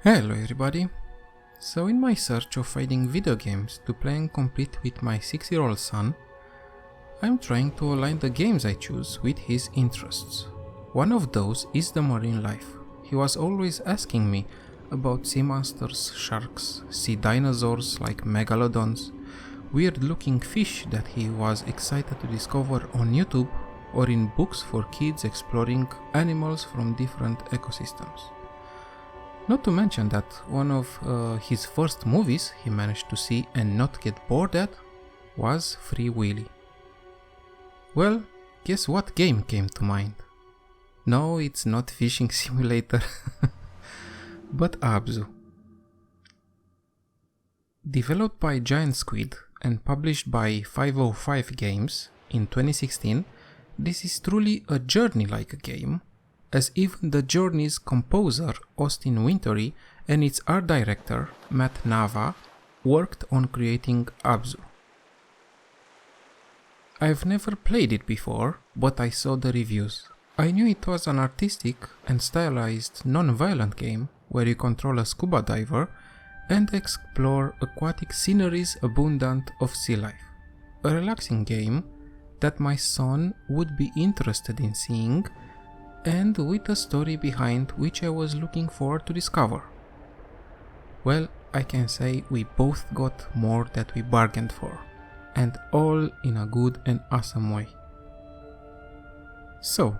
Hello everybody! So in my search of finding video games to play and complete with my 6-year-old son, I'm trying to align the games I choose with his interests. One of those is the marine life. He was always asking me about sea monsters, sharks, sea dinosaurs like megalodons, weird looking fish that he was excited to discover on YouTube or in books for kids exploring animals from different ecosystems. Not to mention that one of his first movies he managed to see and not get bored at was Free Willy. Well, guess what game came to mind? No, it's not Fishing Simulator, but Abzu. Developed by Giant Squid and published by 505 Games in 2016, this is truly a journey-like game, as even the Journey's composer Austin Wintory and its art director Matt Nava worked on creating Abzu. I've never played it before, but I saw the reviews. I knew it was an artistic and stylized non-violent game where you control a scuba diver and explore aquatic sceneries abundant of sea life. A relaxing game that my son would be interested in seeing, and with a story behind which I was looking forward to discover. Well, I can say we both got more that we bargained for, and all in a good and awesome way. So,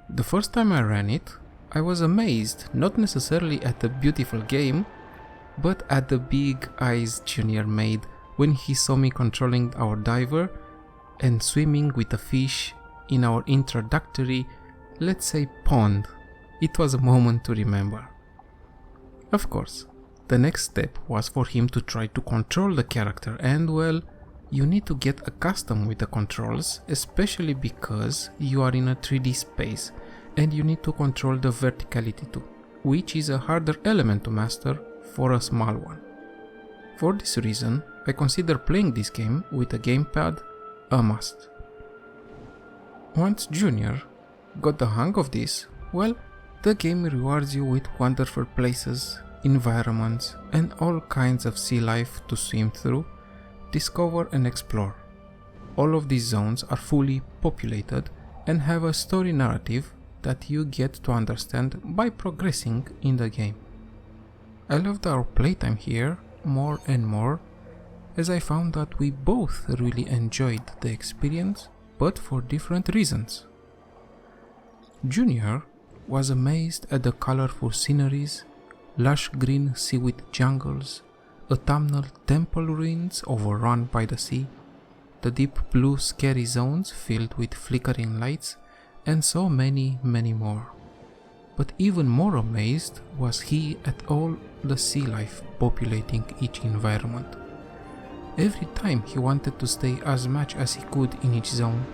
the first time I ran it, I was amazed not necessarily at the beautiful game, but at the big eyes Junior made when he saw me controlling our diver and swimming with a fish in our introductory, let's say, pond. It was a moment to remember. Of course, the next step was for him to try to control the character, and well, you need to get accustomed with the controls, especially because you are in a 3D space and you need to control the verticality too, which is a harder element to master for a small one. For this reason, I consider playing this game with a gamepad a must. Once Junior got the hang of this, well, the game rewards you with wonderful places, environments, and all kinds of sea life to swim through, discover and explore. All of these zones are fully populated and have a story narrative that you get to understand by progressing in the game. I loved our playtime here more and more, as I found that we both really enjoyed the experience, but for different reasons. Junior was amazed at the colorful sceneries, lush green seaweed jungles, autumnal temple ruins overrun by the sea, the deep blue scary zones filled with flickering lights, and so many more. But even more amazed was he at all the sea life populating each environment. Every time he wanted to stay as much as he could in each zone,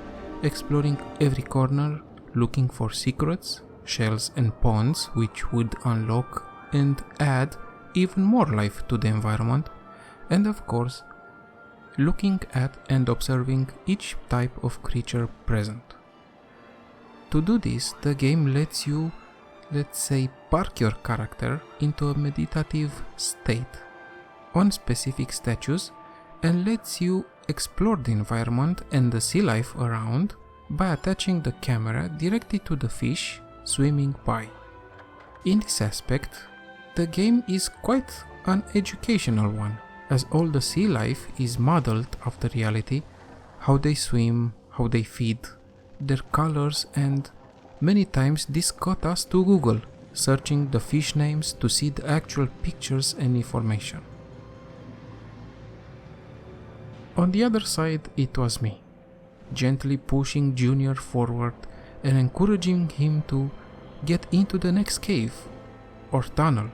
exploring every corner, looking for secrets, shells and ponds which would unlock and add even more life to the environment, and of course, looking at and observing each type of creature present. To do this, the game lets you, let's say, park your character into a meditative state on specific statues and lets you explore the environment and the sea life around by attaching the camera directly to the fish swimming by. In this aspect, the game is quite an educational one, as all the sea life is modeled after reality, how they swim, how they feed, their colors, and many times this got us to Google, searching the fish names to see the actual pictures and information. On the other side, it was me, gently pushing Junior forward and encouraging him to get into the next cave or tunnel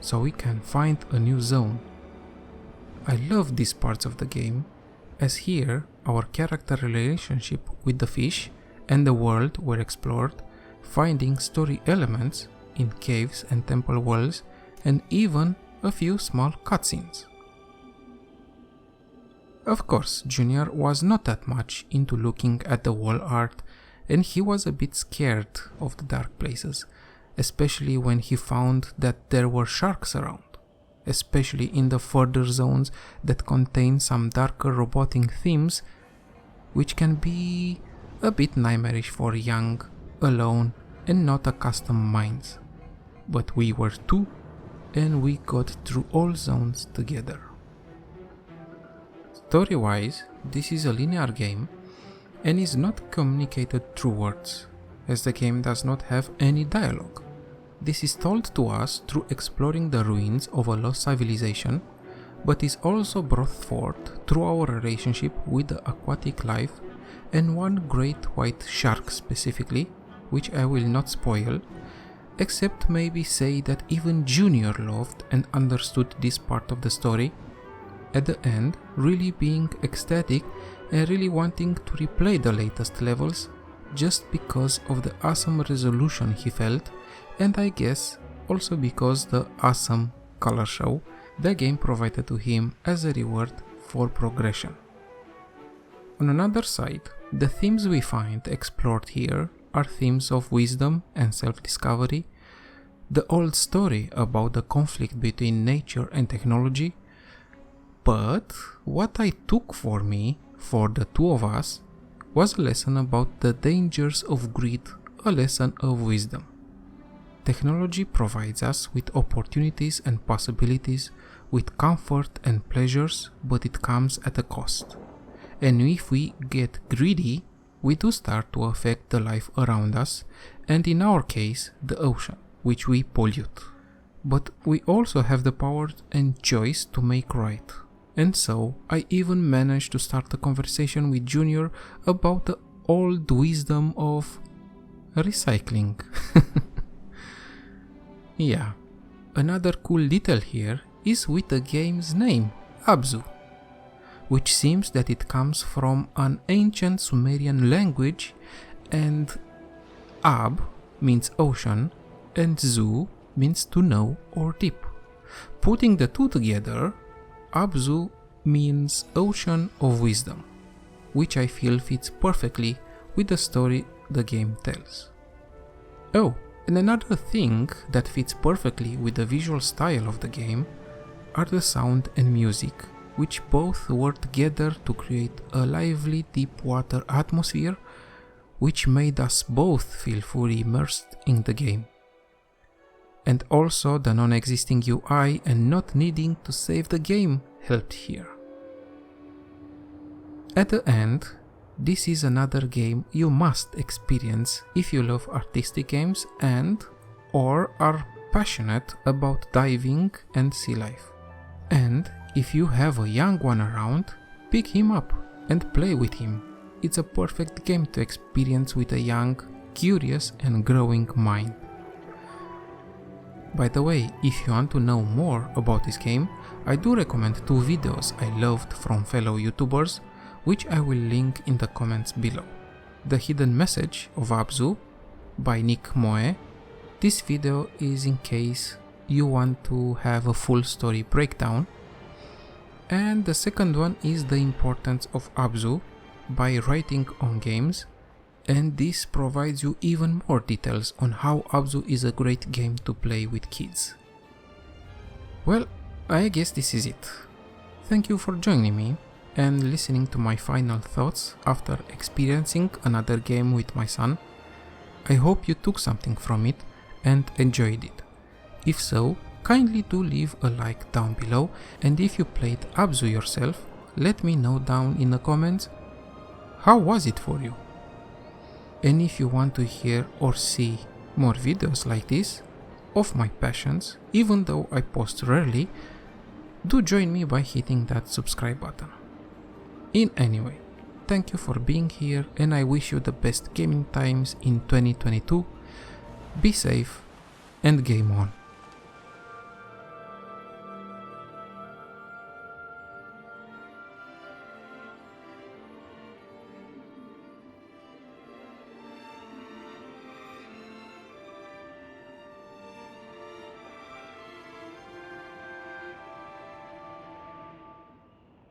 so we can find a new zone. I love these parts of the game, as here our character relationship with the fish and the world were explored, finding story elements in caves and temple walls, and even a few small cutscenes. Of course, Junior was not that much into looking at the wall art, and he was a bit scared of the dark places, especially when he found that there were sharks around, especially in the further zones that contain some darker robotic themes, which can be a bit nightmarish for young, alone, and not accustomed minds. But we were two, and we got through all zones together. Story-wise, this is a linear game and is not communicated through words, as the game does not have any dialogue. This is told to us through exploring the ruins of a lost civilization, but is also brought forth through our relationship with the aquatic life and one great white shark specifically, which I will not spoil, except maybe say that even Junior loved and understood this part of the story, at the end really being ecstatic and really wanting to replay the latest levels just because of the awesome resolution he felt, and I guess also because the awesome color show the game provided to him as a reward for progression. On another side, the themes we find explored here are themes of wisdom and self-discovery, the old story about the conflict between nature and technology, but what I took for me, for the two of us, was a lesson about the dangers of greed, a lesson of wisdom. Technology provides us with opportunities and possibilities, with comfort and pleasures, but it comes at a cost. And if we get greedy, we do start to affect the life around us, and in our case, the ocean, which we pollute. But we also have the power and choice to make right. And so, I even managed to start a conversation with Junior about the old wisdom of recycling. Yeah, another cool detail here is with the game's name, Abzu, which seems that it comes from an ancient Sumerian language, and Ab means ocean and Zu means to know or deep. Putting the two together, Abzu means ocean of wisdom, which I feel fits perfectly with the story the game tells. Oh, and another thing that fits perfectly with the visual style of the game are the sound and music, which both work together to create a lively deep water atmosphere, which made us both feel fully immersed in the game. And also the non-existing UI and not needing to save the game helped here. At the end, this is another game you must experience if you love artistic games and or are passionate about diving and sea life. And if you have a young one around, pick him up and play with him. It's a perfect game to experience with a young, curious and growing mind. By the way, if you want to know more about this game, I do recommend two videos I loved from fellow YouTubers, which I will link in the comments below. The Hidden Message of Abzu by NIKMOE. This video is in case you want to have a full story breakdown. And the second one is The Importance of Abzu by Writing on Games, and this provides you even more details on how Abzu is a great game to play with kids. Well, I guess this is it. Thank you for joining me and listening to my final thoughts after experiencing another game with my son. I hope you took something from it and enjoyed it. If so, kindly do leave a like down below, and if you played Abzu yourself, let me know down in the comments how was it for you. And if you want to hear or see more videos like this of my passions, even though I post rarely, do join me by hitting that subscribe button. In any way, thank you for being here, and I wish you the best gaming times in 2022. Be safe and game on.